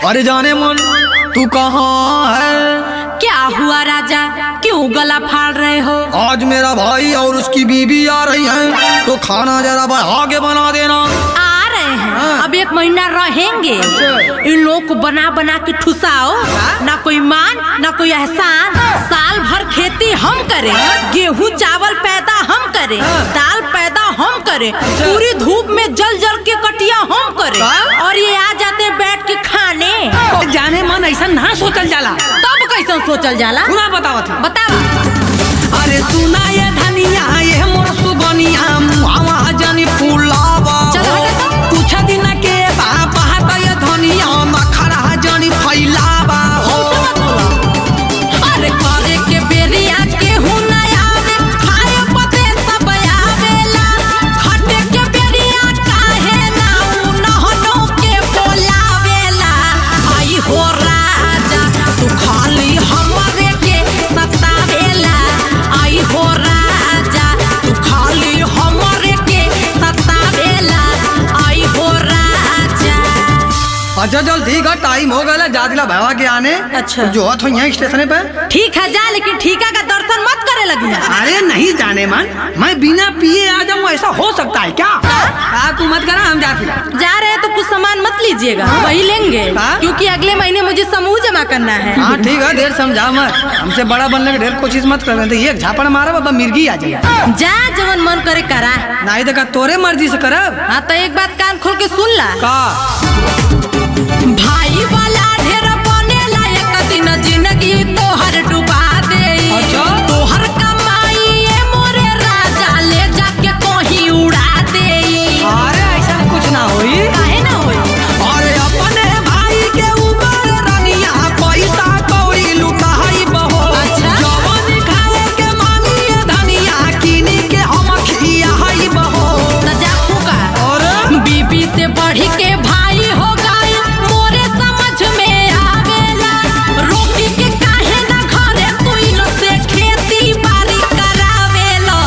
अरे जाने मन तू कहाँ है? क्या हुआ राजा, क्यों गला फाड़ रहे हो? आज मेरा भाई और उसकी बीवी आ रही हैं, तो खाना जरा बढ़ा के बना देना। आ रहे हैं, अब 1 महीना रहेंगे। इन लोग को बना बना के ठुसाओ, ना कोई मान ना कोई एहसान। साल भर खेती हम करें, गेहूं चावल पैदा हम करें, दाल पैदा हम करें, पूरी धूप में जल जल के कटिया हम करें, और ये आ जाते बैठ के खाने। जाने मन ऐसा ना सोचल जाला। तब कैसे सोचल जाला? सुना बतावा। अरे सुना ये धनिया ये मोर सुगनिया मुहावा जानी फुलावा। चलो हटो। कुछ दिन के बापा तो ये धनिया मखरा जानी फैलावा हो। अरे करे के बेरिया केहू ना आवे, खाए पते सब आवेला। खटे के बेरिया काहे ना उ नहनो के बोलावेला। आई हो राजा तू खाली हमरे के सतावेला। आई हो राजा तू खाली हमरे के सतावेला। आई हो राजा। अच्छा चल ठीक है, टाइम हो गया जा दिला भैया के आने। अच्छा। जो हो यहाँ स्टेशन पे। ठीक है जा, लेकिन ठीका का दर्शन मत करे लगी। अरे नहीं जाने मन, मैं बिना पिए आ जाऊँ, ऐसा हो सकता है क्या? तू मत करा, हम जाते। जा रहे हैं तो कुछ सामान मत लीजिएगा, वही लेंगे, क्योंकि अगले महीने मुझे समूह जमा करना है। हाँ ठीक है, देर समझा मत, हमसे बड़ा बनने की ढेर कोशिश मत कर। तो एक झापड़ मारा बाबा मिर्गी आ जाए। जा जवन मन करे करा। नहीं देखा तोरे मर्जी से करब। हाँ तो एक बात कान खोल के सुन ला। का भाई वाला ढेर बनेला, एक दिन जिंदगी तोहर डुबा दे। अच्छा। तोहर कमाई ये मोरे राजा ले जाके कहीं उड़ा दे। अरे ऐसा कुछ ना होई। काहे ना होई? अरे अपने भाई के ऊपर रनिया पैसा कौड़ी लुटाई बहो। अच्छा। जवन खाए के मांगी धनिया किनी के हम खियाई बहो। न जा फूका। और बीबी से बढ़ के भाई हो गए, मोरे समझ में आवेला। रोटी के काहे ना घरे कोई से खेती बाड़ी करावेला।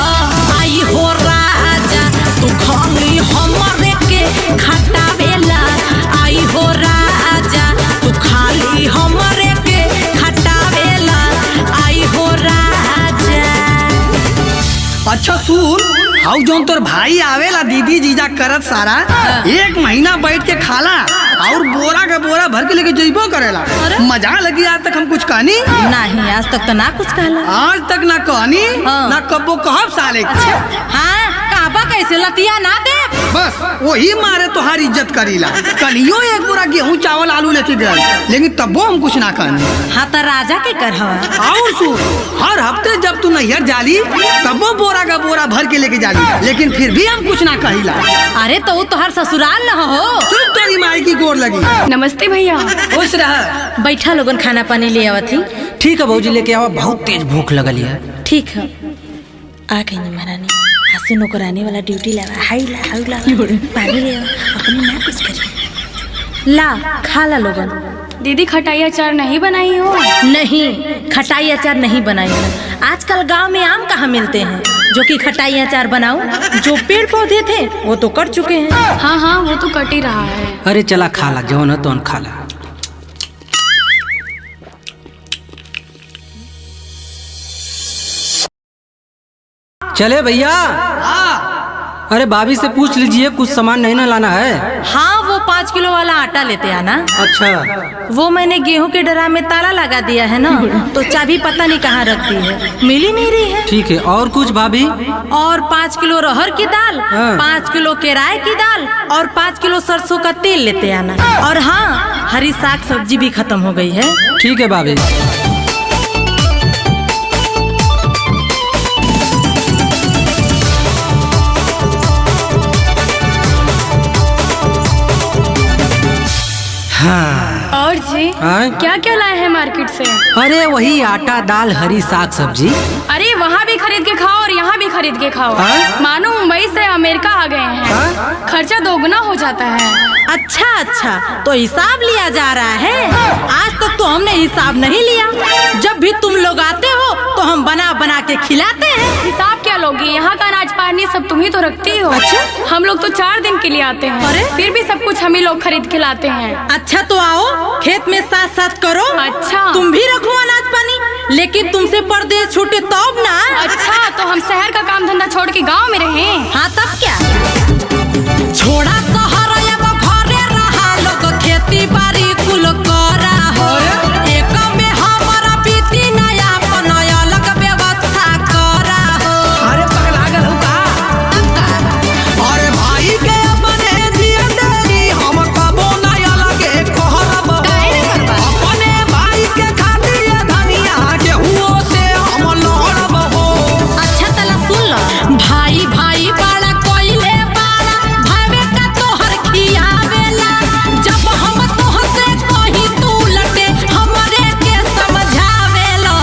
आई हो राजा तू खाली हमरे के खटावेला। आई हो राजा तू खाली हमरे के खटावेला। आई हो राजा। अच्छा सुन, हाउ जोन तोर भाई आवेला दीदी जीजा करत सारा 1 महीना बैठ के खाला और बोरा का बोरा भर के लेके जइबो करेला। मजा लगी। आज तक हम कुछ कहनी नहीं, आज तक तो ना कुछ कहला। आज तक ना कहनी। हाँ। ना कब्बो कहब साले के। हाँ काबा कैसे लतिया ना दे। बस वही मारे तोहार इज्जत करीला। कलियो एक बोरा गेहूं चावल आलू लेके गए, लेकिन तब्बो हम कुछ ना कहनी। हाँ तो राजा के कर हवा। और सुन, हर हफ्ते जब तू नैहर जाली तब्बो बोरा का बोरा भर के लेके जाली, लेकिन फिर भी हम कुछ ना कहिला। अरे तो तोहर ससुराल न हो। चुप, तेरी माई की गोर लगी। नमस्ते भैया। खुश रह। बैठा लोगन खाना पानी ले आवत ही। ठीक है भौजी, लेके आओ, बहुत तेज भूख लगल है। ठीक है आ गई नी महारानी। हंसी नौकरानी वाला ड्यूटी लगा। हाई ला पानी ले आओ, अपनी ना कुछ करी। ला खा ला लोगन। दीदी खटाई अचार नहीं बनाई हो? नहीं, खटाई अचार नहीं बनाई है। आजकल गांव में आम कहाँ मिलते हैं जो कि खटाई अचार बनाऊं? जो पेड़ पौधे थे वो तो कट चुके हैं। हाँ हाँ वो तो कट ही रहा है। अरे चला खा ला, जौन है तो खा ला। चले भैया। अरे भाभी से पूछ लीजिए, कुछ सामान नहीं ना लाना है। हाँ वो 5 किलो वाला आटा लेते आना। अच्छा। वो मैंने गेहूं के डरा में ताला लगा दिया है ना, तो चाबी पता नहीं कहाँ रख दी है, मिल ही नहीं रही है। ठीक है, और कुछ भाभी? और 5 किलो अरहर की दाल, 5 किलो केराए की दाल और 5 किलो सरसों का तेल लेते आना। और हाँ, हरी साग सब्जी भी खत्म हो गई है। ठीक है भाभी। हाँ। और जी क्या क्या लाए हैं मार्केट से? अरे वही आटा दाल हरी साग सब्जी। अरे वहाँ भी खरीद के खाओ और यहाँ भी खरीद के खाओ। मानो मुंबई से अमेरिका आ गए हैं। खर्चा दोगुना हो जाता है। अच्छा अच्छा, तो हिसाब लिया जा रहा है। आज तक तो हमने हिसाब नहीं लिया। जब भी तुम लोग आते हो तो हम बना बना के खिलाते हैं। हिसाब क्या लोगी? यहाँ का अनाज पानी सब तुम ही तो रखती हो। अच्छा? हम लोग तो 4 दिन के लिए आते हैं। अरे? फिर भी सब कुछ हम ही लोग खरीद के लाते हैं। अच्छा तो आओ, खेत में साथ साथ करो। अच्छा। तुम भी रखो अनाज पानी, लेकिन तुमसे परदेश छूटे तब ना। अच्छा, तो हम शहर का काम धंधा छोड़ के गाँव में रहें? हाँ तब क्या, छोड़ा शहर घरे रहा लोग, खेती बाड़ी कुल करा हो। एक में हमारा बीती नया अपन अलग व्यवस्था करा हो। अरे पगला गल हो का? तब का अरे भाई के अपने दिए देरी हम कबो ना अलगे कहब। काहे रे करबा? अपने भाई के खातिर धनिया के हुओ से हम लड़ब हो। अच्छा तला सुन लो, भाई भाई बाड़ा कोइले बाड़ा, भावे का तोहर खियावेला। जब हम तोहर से कही तू लटे, हमरे के समझावेला।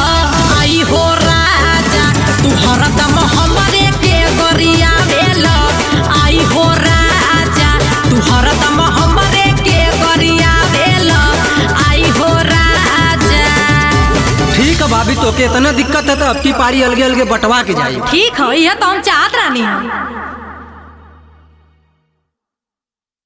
आई हो राजा तू हरदम हमरे के गरियावेला। आई हो राजा तू हरदम हमरे के गरियावेला। आई हो राजा। ठीक है भाभी, तो के इतना दिक्कत है तो अब की पारी अलगे अलगे बंटवा के जाई। ठीक है, यह तो हम चाहत रानी है।